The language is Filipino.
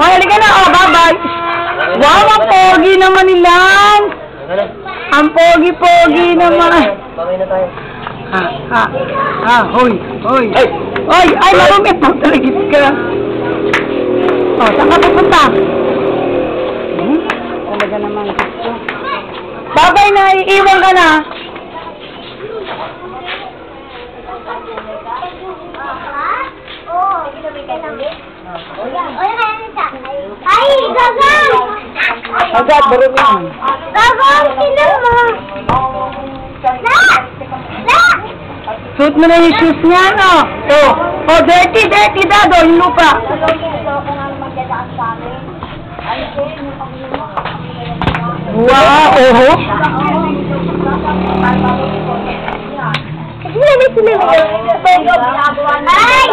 Oh, halika na. Oh, bye-bye. Wow, ang pogi naman nilang. Ang pogi-pogi naman. Bagay na tayo. Hoy. Hoy, ay, marumi po. Talagis ka. Oh, saan ka pupunta? Talaga naman. Babay na, iiwan ka na. Ay, gagang! Agad, marumi. Gagang, sinan mo! Suot mo na yung shoes niya, no? Oh, dirty, dado, yung lupa. Wow, oho. Ay!